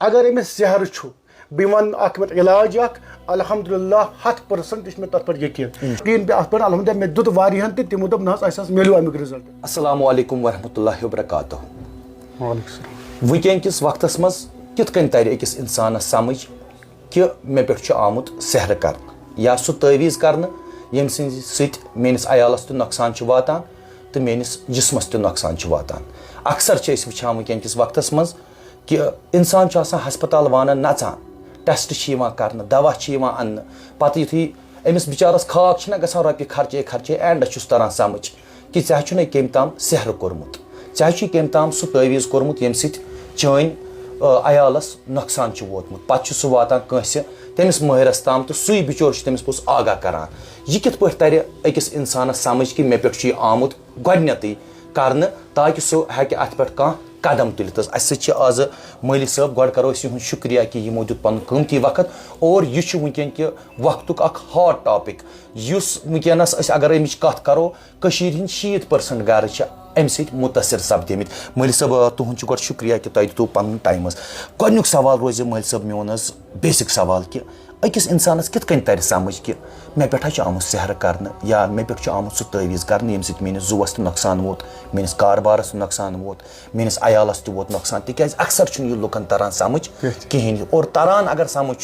अगर अमिस सेहर बह वन इलाज अल्हम्दुलिल्लाह 100% मे तथ पर यकीन तीन पे अल्हम्दुलिल्लाह मे दुत वारियन ते तिमो दप न मिलो अमुक रिजल्ट। अस्सलामु अलैकुम वरहमतुल्लाहि वबरकातुहू। वुंकन किस वक्तस मज कित कन तर अकिस इंसानस समझ कि मे पे आमुत सेहर कर या सह तवीज़ कर यम सत मेनिस अयालस तो नुकसान वातान तो मेनिस जिस्मस तो नुकसान वातान। अक्सर वुचान वुंकन किस वक्तस मज कि इंसान हस्पताल वानन नचान टेस्ट कर दवा अन्न पत युथी अमिस बिचारस खाक ग रोपये खर्चे खर्चे एंड तरह समझ कि ऐ कम ताम सेहर कोर्मुत ऐ कम ताम सह तवीज़ कोर्मुत यम चान अयालस नुकसान वोतमुत पत् सह वातान कंस तमिस माहिरस ताम तो सुई बिचोर तमिस पोस आगाह करान। यह कित पे तर अकिस इंसानस समझ कि मे पे आमुत गोडनेतै कर ताकि सह हेके अत पे कह कदम तुलित। अस आज माली साहब गो करो यह शुक्रिया कि यमो दुत पन कीमती वक्त और यह वुंकन कि वक्तुक हॉट टॉपिक वुंकनस अगर अमिच कथ करो 70% गर अम मुतासर सपदिमित। माली साहब तुहद गो शुक्रिया कि तुम दितु पन टाइम। गोडनुक सवाल रोज माली साहब मोन बेसिक सवाल कि अकिस इंसानस कित कन तर समझ कि मे पे आमुत सेहर कर या मे पे आमुत सह तवीज़ कर यम मेनिस जुवस तो नुकसान वोत मेनिस कारबारस नुकसान वोत मेनिस अयालस वोत नुकसान तिक्याज अक्सर यह लुकन तरह समझ कहें और तरह अगर समझ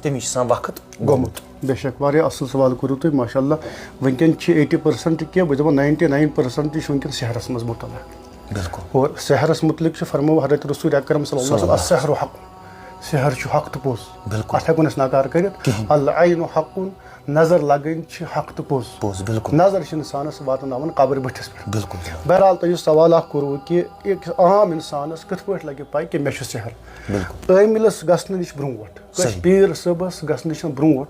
तमिस वक्त गोमुत। बेशक वारिया असल सवाल करू तुम माशाअल्लाह। वुंकन 80% क्या बह 99% वुंकन सेहरस मज मुतला बिल्कुल और सेहरस मुतलिक फरमो हज़रत रसूल अकरम सल्लल्लाहु अलैहि वसल्लम सेहर हक सेहर हक तो पोस अत हेको नकार कर अल हकुन नजर लगन हक तो पोस बिल्कुल नजर इंसानस वातान कबर बठिस पे बिल्कुल। बहरहाल तुम सवाल करो कि एक आम इंसानस कत पे लगे पाई कि मे सेहर आमिलस गसन नश ब्रोट पीर सबस गसन नश ब्रोट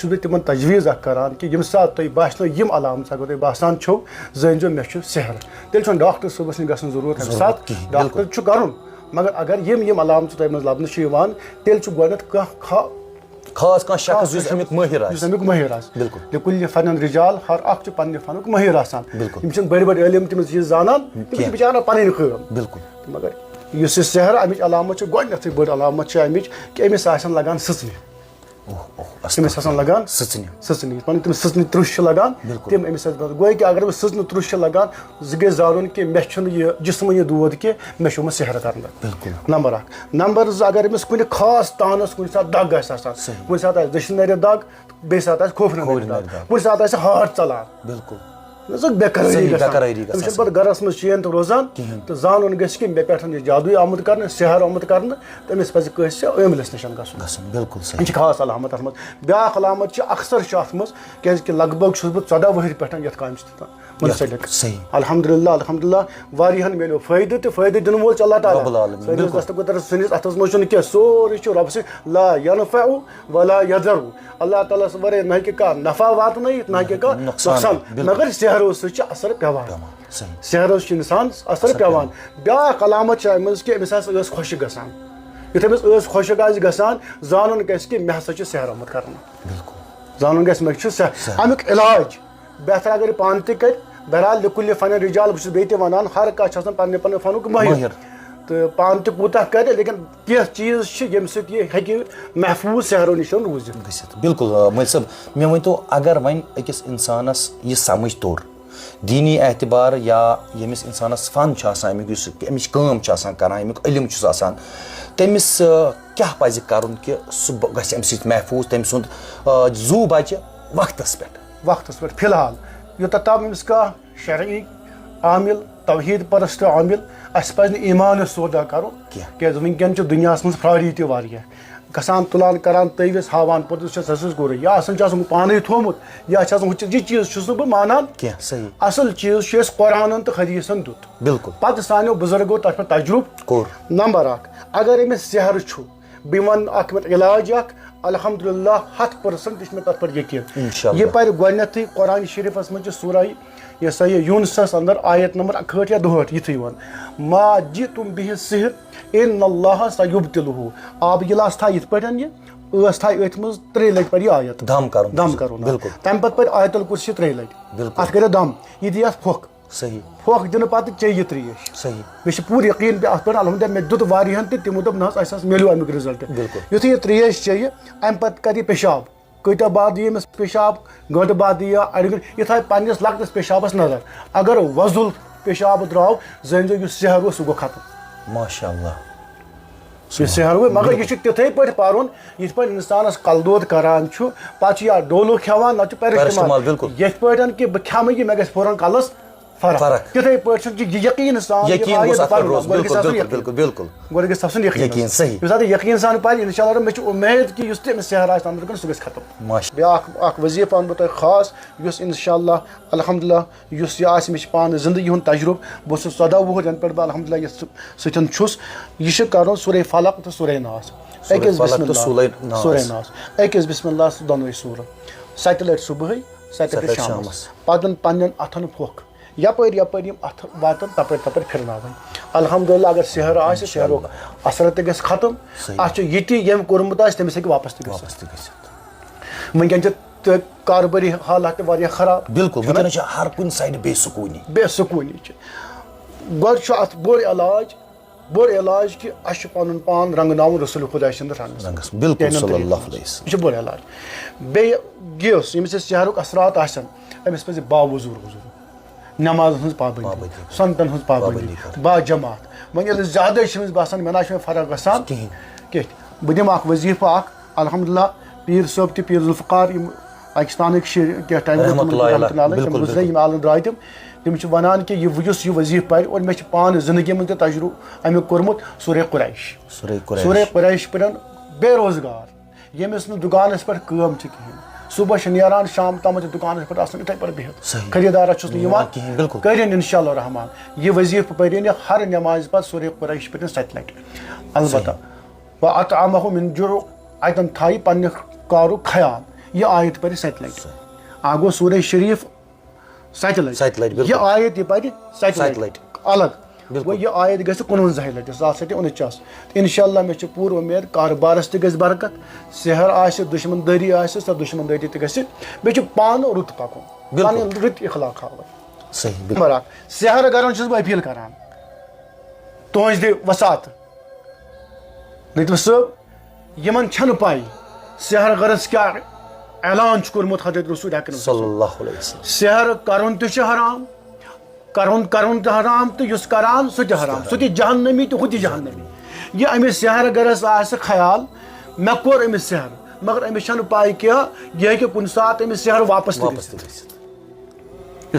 बह तिमन तजवीज़ करान कि यम सात तुम बासनो यम अलामत अगर तुम बासान छो जानजो मे सेहर तेल डॉक्टर सबस नश गसन जरूरत तम सात डॉक्टर कर मगर अगर यम अलामत तुम मज लबन तेल गोडनेथ खास कह शख्स जुस अमिक माहिर बिल्कुल लिकुल फन रिजाल हर अख पन्ने फनुक माहिर आसान बिल्कुल बड़ बड़ इलम तम चीज जानान तम बिचारा पन काम बिल्कुल मगर इस सेहर अमिच अलामत गोडनेथ बड़ अलामत अमिच कि अमिस लगान सचने अमिस लगान सचने पन तम सचने त्रुश लगान तम अमिस गो कि अगर सचने त्रुश लगान गे जान कि मे यह जिस्मनी दूध कि मे मे सेहर कर नंबर 1 नंबर 2 अगर अमिस कुछ खास तानस कुछ सात दग कुछ सात दशनर दग बे सात खोफन दग कुछ सात हार्ट चलान बिल्कुल बेकरारी गरस मज चैन तो रोजान तो जान कि मे पे जादू आमुत कर सेहर आमुत कर तमिस पस आमिलस नश गसन बिल्कुल यह खास अलामत अत ब्या अलामत अक्सर अत मज क्या लगभग बह 14 वहर पे ये काम मुंसलिक अल्हम्दुलिल्लाह अल्हम्दुलिल्लाह वारियन मिलो फायदे तो फायदे दिन वोल अल्लाह ताला सनिस अतस मज क्या सोरे रब से ला यनफउ वला यदरु अल्लाह ताला वरे न कि का नफा वात न कि का नुकसान मगर सेहरो सह असर पेवान सेहरो इंसान असर पेवान ब्या अलामत अमिस कि अमिस खुश गसान युथ अमिस खुश गसान जानन कि मे हसा सेहर आमुत कर जानन मे अमुक इलाज बेहतर अगर पान तक बहरहाल लिकुल फन रिजाल बे वन हर कह पन्ने पन्ने फनुक माहिर तो पान तूत कर लेकिन कह चीज यम सह महफूज सेहरो नश रूज बिल्कुल। मल साहब मे वन तो अगर वन अकिस इंसानस यह समझ तोर दीनी एतबार या यमिस इंसानस फन अमिच काम करान अमुक इलम तमिस क्या पज कर कि सह गम महफूज तम सुंद जू बचे वक्तस पे फिलहाल यूत तम अमिस कह शरई आमिल तौहीद परस्त आमिल अस पज ईमान सौदा करो क्या वुंकन दुनिया मज फ्राडी तह गसान तुलान करान तवीस हावान पोत गोर या पान थोमुत या यह चीज बह मानान असल चीज कुरान तो हदीसन दुत बिल्कुल पत सानो बुजुर्गो तथ पे तजुर्ब नंबर 1 अगर अमिस सेहर बह वन इलाज अल्हम्दुलिल्लाह 100% मे तथ पर यकीन यह पर गोडनेथ कुरान शरीफस मज सूरा यह सा यूनुसस अंदर आयत नंबर 61 या 62 युथ वन मा जी तुम बिह सिहर इन्नल्लाह सयुब्तिलुहु आब गिलास था यथ पटन यह था अथ मज 3 लट पर आयत दम करो बिल्कुल तम पत पर आयतुल कुर्सी 3 लट अत कर दम यह दिया फोक सही फोक दिन पत चे ये त्रेश सही मे पूर यकीन पे अत पे अलहमद मे दुत वारियन तमो दोप ना मिलो अमुक रिजल्ट युथु ये त्रेश चे अम पे कर पेशाब कत्या बाद दी पेशाब गंट बाद दी अड़ गंट यह पन्नस लकटिस पेशाबस नजर अगर वजुल पेशाब द्राव जन जो सहर सह गो खत्म माशाअल्लाह सहर गो मगर यह तिथे पे पारुन ये पे इंसानस कलदोद करान पे या डोलो खेवान ना पैरासिटामोल ये पे कि बह खेम ये मे गि फौरन कलस फर्क तिथे पे यकीन सान गोल गसन यकीन सही यकीन सान पे इंशाल्लाह मे उम्मीद कि सहर अंदर सह गस खत्म ब्या वजीफ वन बह खास इंशाल्लाह अल्हम्दुलिल्लाह यह पान जिंदगी हूं तजुर्ब बह 14 वुहर जन पे बह अल्हम्दुलिल्लाह सतन छुस यह कर सूरह फलक तो सूरह नास अकिस बिस्मिल्लाह दोनों सूर 7 लट सुबह 7 लट शाम पे पन्न अथन फोक यपर अथ वातन तपर तपर फिरनावन अल्हम्दुलिल्लाह अगर सहर आ सहर असर त गस खत्म अत यम कोर्मुत तमिस हे वापस वनकन कारोबारी हालात वारिया खराब बिल्कुल हर कुन साइड बेसकूनी गोड अत बोड़ इलाज कि अस पन पान रंगनावन रसूल खुदा सद रंगस यह बोड़ इलाज बे गिस यमिस सहरुक असरात अमिस पज बावजूर गुजर नमाज हज पाबंदी संतन हज पाबंदी बा जमात वो ज्यादा बसान मे ना फर्क गसान कह बह दिम वजीफ अल्हम्दुलिल्लाह पीर सोब त पीर जुल्फकार पाकिस्तान क्या टाइम गुजरे आलन द्राय तम वनान कि यह वजीफ पर और मे पान जिंदगी में तजुर्बे अमुक कोर्मुत सूरह कुरैश पर बेरोजगार यमिस दुकानस पे कम कहें सुबह नीरान शाम तम दुकान पे इथे पे बिहत खरीदार करिन इंशाअल्लाह रहमान यह वजीफ पर हर नमाज पर सूरह कुरैश पे 7 लट अलबत्ता व अतअमहु मिन जुर अतन थाई पन्न कारु ख्याल यह आयत पर 7 लट आगो सूरह शरीफ 7 लट यह आयत पर 7 लट अलग वो यह आयत गस 59 लट 749 इंशाअल्लाह मे पूर उम्मीद कारोबारस त गस बरकत सहर आस दुश्मनदारी आस सो दुश्मनदारी त गस बे पान रुत पकुन पान रुत इखलाक हाव सही सहर गरन छस बह अपील करान तुज दे वसात नतव सब यमन छन पाई सहर गरस क्या ऐलान कोर्मुत हजरत रसूल अकरम सल्लल्लाहु अलैहि वसल्लम सहर करन त हराम करन तो हराम तो युस करान सह हराम सह जहन्नमी तो खुद जहन्नमी यह अमिस सहर गरस आस ख्याल मे कोर अमिस सहर मगर अमिस पाई क्या यह कि कुन सात अमिस सहर वापस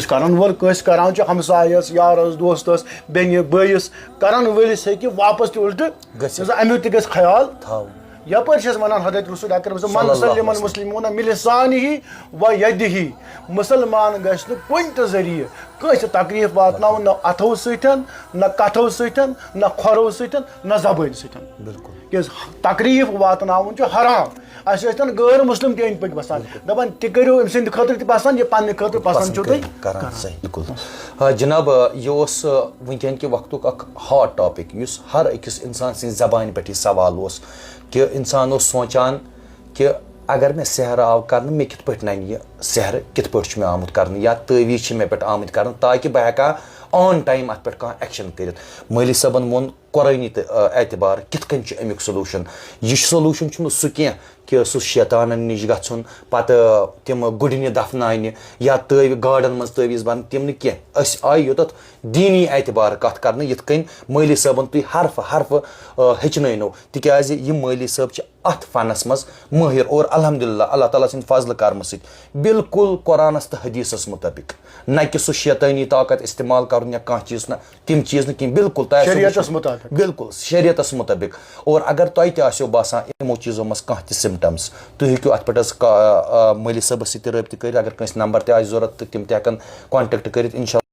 करन वोल कस करान हमसायस यारस दोस्तस बेन बयस करन वलिस हे वापस उल्ट अमुक त ख्याल यपर वनान हजरत रसूल अकरम मन सल्लमल मुस्लिमून मिलिसानिही व यदिही मुसलमान गस कुन त जरिए कस तकलीफ वातनावन न अथो सतन न कथो सतन न खोरो सतन न जबान सतन बिल्कुल तकलीफ वातनावन हराम असन गैर मुस्लिम ते अंद पे बसान दपान तह करो अम सद खतर पसंद यह पन्ने खतर पसंद बिल्कुल जनाब यह वनकन कि वक्त हॉट टॉपिक हर अकिस इंसान सज जबान पे सवाल कि इंसान सोचान कि अगर मे सहर आव कर मे कित पे नन यह सहर कित पे आमुत कर या तवीज़ मे पे आमुत कर ताकि बह हेका ऑन टाइम अत पे कह एक्शन कर मौलवी सबन वोन कुरानी एतबार कित कन अमुक सोलूशन यह सोलूशन सह कह कि सह शैतानन निश गन पत तम गुडन दफनान या गार्डन मज तवीज़ बन तम कह आय योत दीनी एतबार कत कर यिथ कन मौलवी सबन तुम हरफ हरफ हेचनो तिकाज यह मौलवी सब अत फनस मज माहिर और अल्हम्दुलिल्लाह अल्लाह ताला सिंद फजल करम बिल्कुल कुरानस तो हदीसस मुताबिक न कि सह शैतानी ताकत इस्तेमाल कर कह चीज न तम चीज न बिल्कुल बिल्कुल शरीयतस मुताबिक और अगर तुम तो बसान यमो चीज़ों मज कह सिम्टम्स तुम हेकू अत पे मौलवी सबस रब्त कर अगर कंस नंबर तह जरूरत तम तह कॉन्टेक्ट कर इंशाल्लाह